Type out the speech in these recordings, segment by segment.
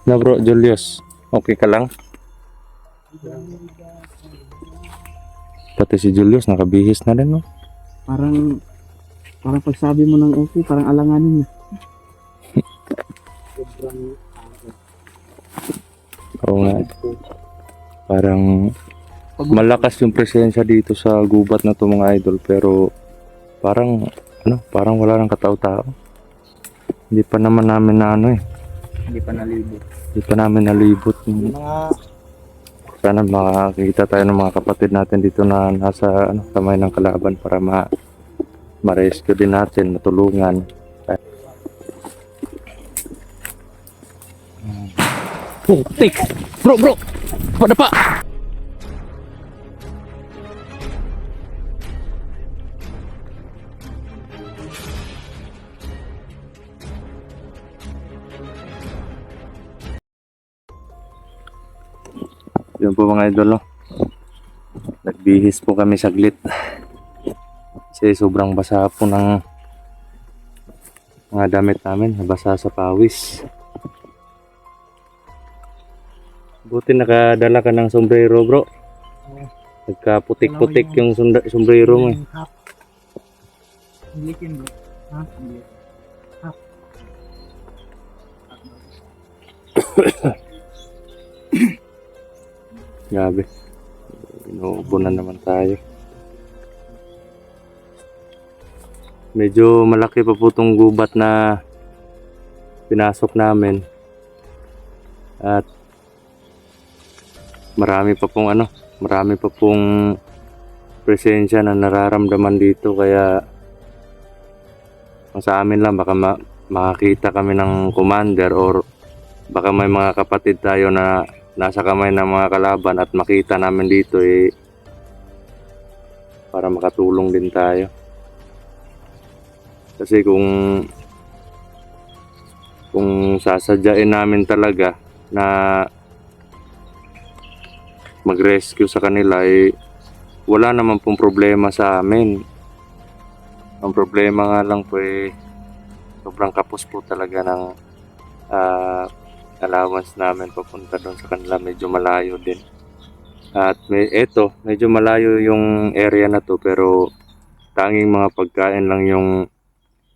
Na bro, Julius, okay ka lang? Pati si Julius nakabihis na rin, no? Parang, parang pagsabi mo ng okay, parang alanganin na. Sobrang Oo nga. Parang malakas yung presensya dito sa gubat na to mga idol, pero parang parang wala nang katao-tao. Hindi pa naman namin na hindi pa nalibot. hindi pa namin nalibot. Yung mga Sana makakita tayo ng mga kapatid natin dito na nasa kamay ng kalaban para ma-rescue din natin, matulungan. Putik! Bro! Padapa! Yun po mga idol, no? Nagbihis po kami saglit. Kasi sobrang basa po ng mga damit namin, nabasa sa pawis. Buti nakadala ka ng sombrero, bro. Nagkaputik-putik yung sombrero mo. Hindi kin bro. Ha? Hindi. Grabe. Inuubo na naman tayo. Medyo malaki pa po itong gubat na pinasok namin. At marami pa pong presensya na nararamdaman dito, kaya ang sa amin lang baka makakita kami ng commander or baka may mga kapatid tayo na nasa kamay ng mga kalaban at makita namin dito para makatulong din tayo. Kasi kung sasadyain namin talaga na mag-rescue sa kanila, wala naman pong problema sa amin. Ang problema nga lang po sobrang kapos po talaga ng allowance namin papunta doon sa kanila, medyo malayo din. At medyo malayo yung area na to, pero tanging mga pagkain lang yung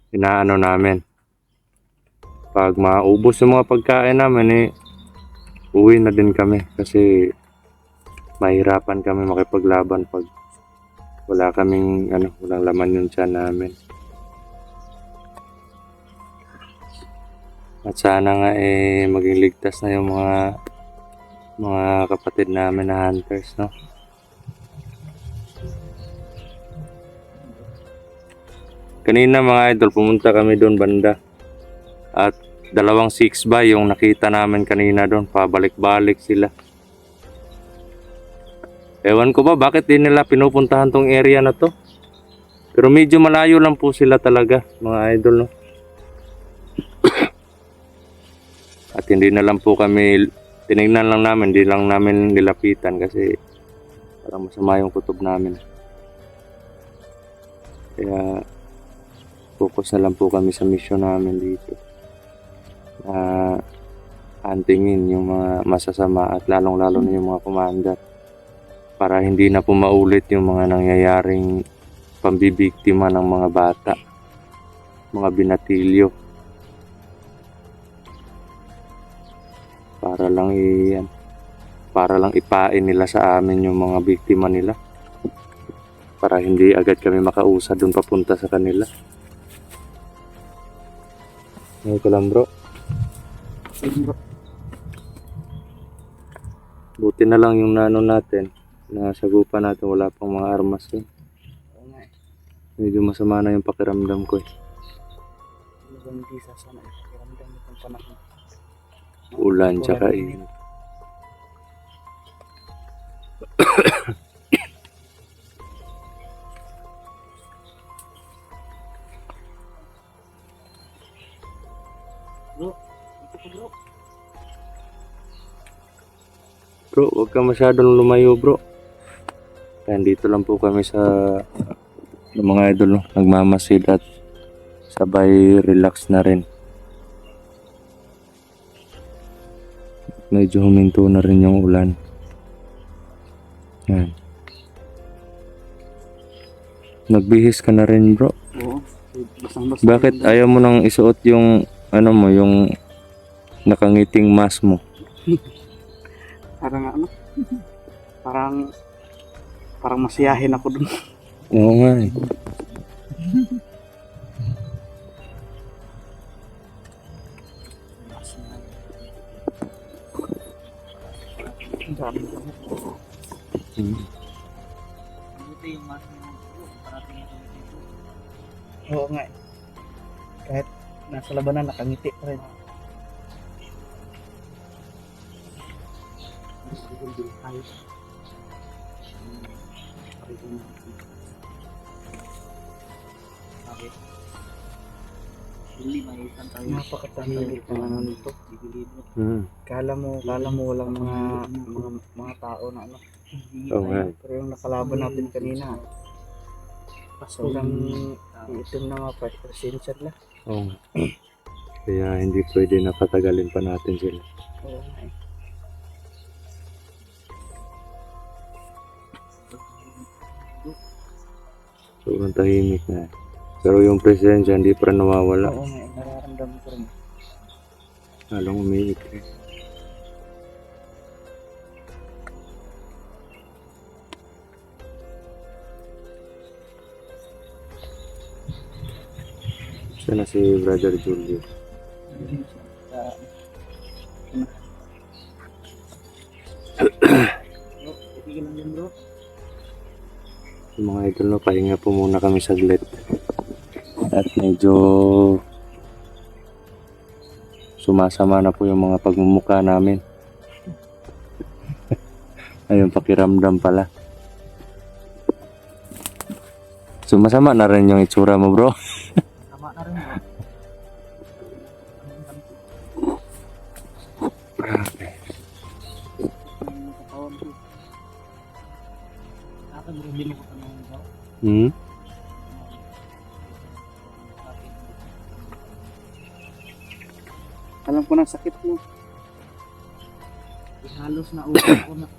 inaano namin. Pag maubos yung mga pagkain namin, uwi na din kami kasi mahirapan kami makipaglaban pag wala kaming walang laman yung tiyan namin. At sana nga maging ligtas na yung mga kapatid namin na hunters, no? Kanina mga idol, pumunta kami doon banda. At 2 6x yung nakita namin kanina doon, pabalik-balik sila. Ewan ko ba bakit di nila pinupuntahan tong area na to. Pero medyo malayo lang po sila talaga, mga idol, no? At hindi na lang po kami, tinignan lang namin, hindi lang namin nilapitan kasi parang masama yung kutob namin. Kaya focus na lang po kami sa mission namin dito. Huntingin yung mga masasama at lalong-lalo na yung mga commander. Para hindi na po maulit yung mga nangyayaring pambibiktima ng mga bata, mga binatilyo. Para lang ipain nila sa amin yung mga biktima nila. Para hindi agad kami makausad doon papunta sa kanila. Ngayon ko lang, bro. Buti na lang yung natin. Nasagupan natin, wala pang mga armas yun. Medyo masama na yung pakiramdam ko. Hindi sasana ipakiramdam itong panahon. Ulan tsaka init. Bro, huwag ka masyadong lumayo, bro. Kaya dito lang po kami sa mga idol, no? Nagmamasid at sabay relax na rin. Medyo huminto na rin yung ulan. Yan. Nagbihis ka na rin, bro. Oo. Basang-basa. Bakit ayaw mo nang isuot yung ano mo, yung nakangiting mask mo? Parang ano? Parang masiyahin ako dun. Oo nga eh. Ang dami. Hmm. Buti yung mask mo. Parating ito dito. Oo nga. Kahit nasa labanan, nakangiti pa rin. Bakit? Hindi may isang tayo. Napakatahimik ng ano nito. Bigilid mo. Hmm. Kala mo walang mga tao na ano. Oo nga eh. Pero yung nakalaban natin kanina, sobrang itim na nga pa. Presensya na. Oo nga. Kaya hindi pwede na patagalin pa natin sila. Oo nga eh. Sobrang tahimik na. Pero yung presensya hindi pa rin nawawala. Oo nga eh. Nararamdaman ko rin. Halong umiik eh. Siya na si Brother Julio. Tigil lang yan bro. Yung mga idol, no, pahinga po muna kami saglit. At medyo sumasama na po yung mga pagmumukha namin. Ayun, pakiramdam pala. Sumasama na rin yung itsura mo, bro. Tama na rin bro. Grabe. Yung katawan ko. Akin bro, hindi mo ko tanongin bro. Hmm? Alam ko na sakit mo. Halos na ubusin ako na.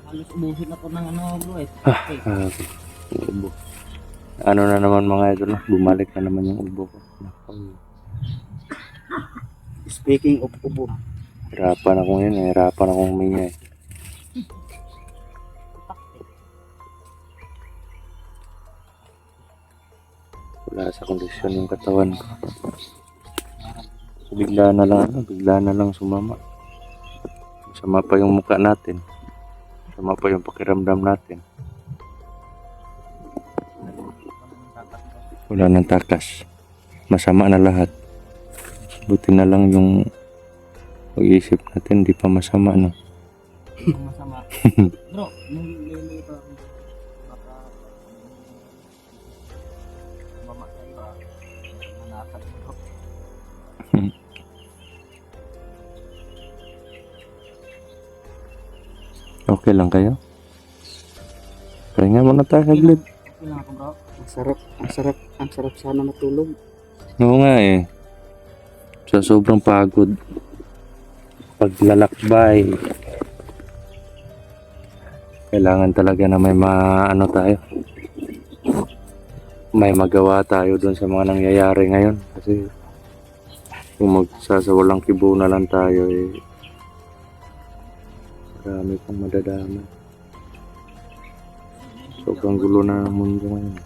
Halos ubusin ako ng ano bro eh. Okay. Ubo. Ano na naman mga idol, no? Bumalik na naman yung ubo ko. Naku, Speaking of ubo, hirapan ako ngayon, hirapan akong huminga eh. Wala sa kondisyon yung katawan ko. Bigla na lang sumama. Sama pa yung mukha natin. Sama pa yung pakiramdam natin. Wala nang takas. Masama na lahat. Buti na lang yung pag-iisip natin, di pa masama, no? Masama. Bro, nililito ako. Baka mama sa iba. Manakad bro. Okay lang kayo? Pahinga muna tayo saglit. Okay lang ako bro. ang sarap sana matulog. Oo nga eh. Sa sobrang pagod. Paglalakbay. Kailangan talaga na may maano tayo. May magawa tayo dun sa mga nangyayari ngayon. Kasi kung magsasawalang kibo na lang tayo eh. Marami pang madadama. Sobrang gulo na ng mundo ngayon.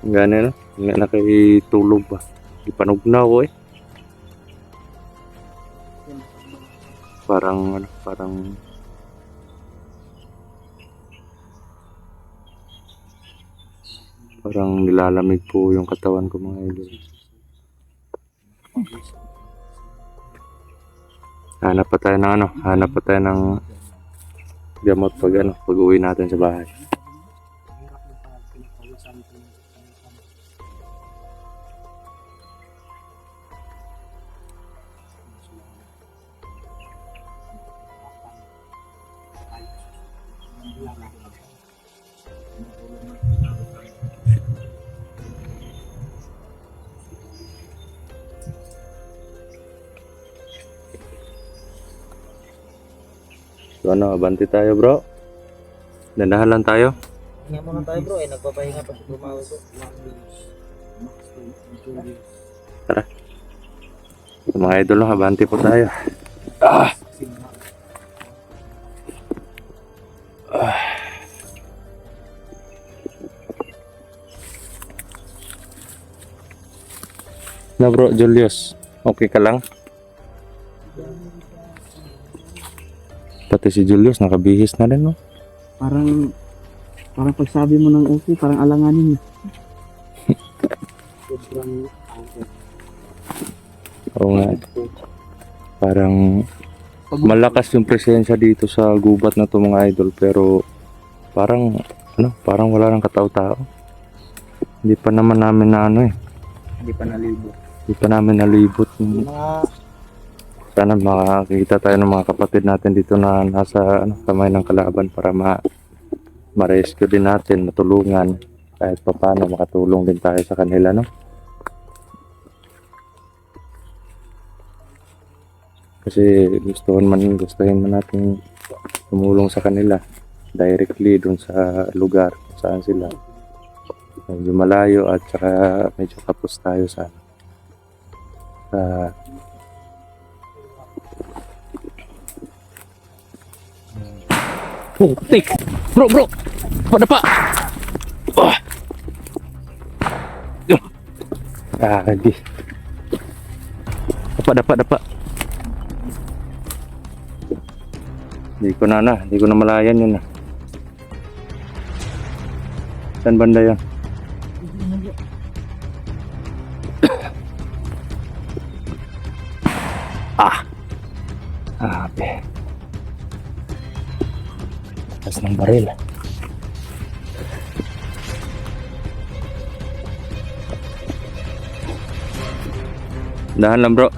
Gano'n no? Hindi na kayo tulog ba? Ipanog na ako eh. Parang nilalamig po yung katawan ko mga idol. Hanap pa tayo ng gamot pag uwi natin sa bahay. So ano, abanti tayo bro. Dandahan lang tayo. Hinga muna tayo bro eh, nagpapahinga pa si Bumawi ko. Mga idol, no, abanti po tayo. Ah! Na bro, Julius, okay ka lang? Pati si Julius nakabihis na rin, no? Parang pagsabi mo ng okay, parang alanganin niya. Sobrang Oo nga. Parang malakas yung presensya dito sa gubat na to mga idol, pero parang parang wala nang katao-tao. Hindi pa naman namin na hindi pa nalibo. hindi pa namin nalibot. Mga Sana makakita tayo ng mga kapatid natin dito na nasa kamay ng kalaban para ma-rescue din natin, matulungan, kahit pa paano makatulong din tayo sa kanila, no? Kasi gustuhin man natin tumulong sa kanila directly dun sa lugar kung saan sila. Medyo malayo at saka medyo kapos tayo sa Tik! Bro! Pada pa! di. Dapat. Hindi ko na malayan yun. Saan banda yan? Abe. Tas ng baril. Dahan lang bro.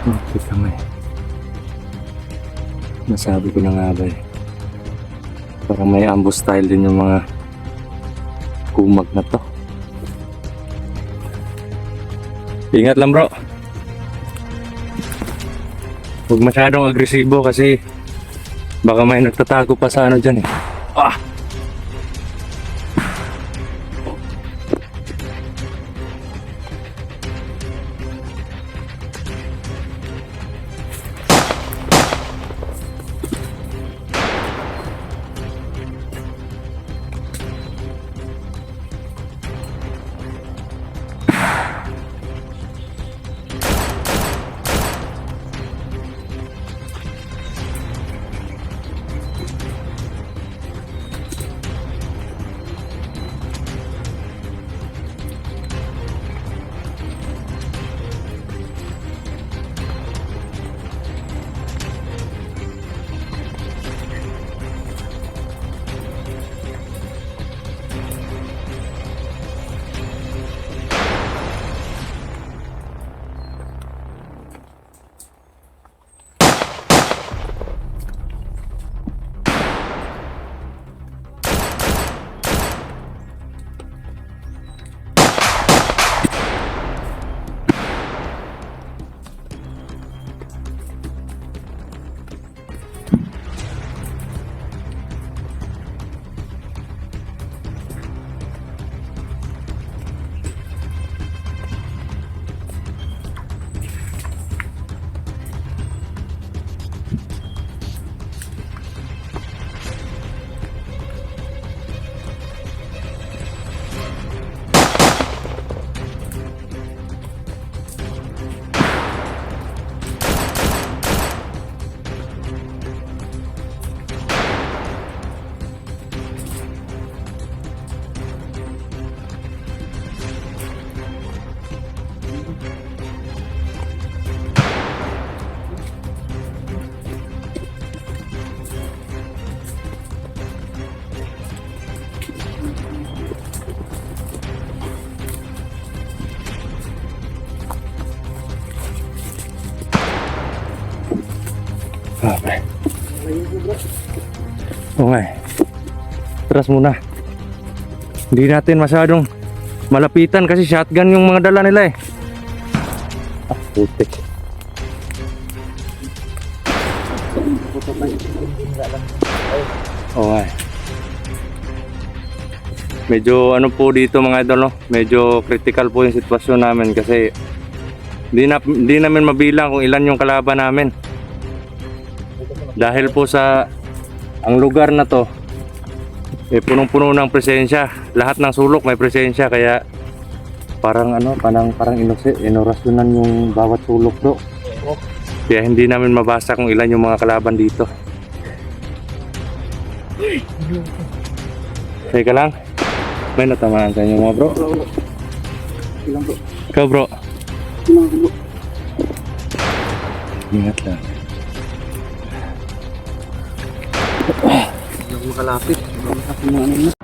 Bakit kami? Nasabi ko na nga ba eh. Parang may ambush style din yung mga kumag na to. Ingat lang bro. Huwag masyadong agresibo kasi baka may nagtatago pa sa ano dyan eh. Ah! Grabe. Oo nga eh. Atras muna. Hindi natin masyadong malapitan kasi shotgun yung mga dala nila eh. Ah, putik. Oo nga eh. Medyo ano po dito mga idol, no? Medyo critical po yung sitwasyon namin kasi di namin mabilang kung ilan yung kalaban namin. Dahil po sa ang lugar na to punong-puno ng presensya. Lahat ng sulok may presensya kaya parang ano, parang inorasyonan yung bawat sulok bro. Kaya hindi namin mabasa kung ilan yung mga kalaban dito. Teka lang. May natamaan sa inyo mga bro. Ilang bro. Ikaw bro. Ilang bro. Ingat lang. Huwag makalapit. Huwag makalapit na ano na.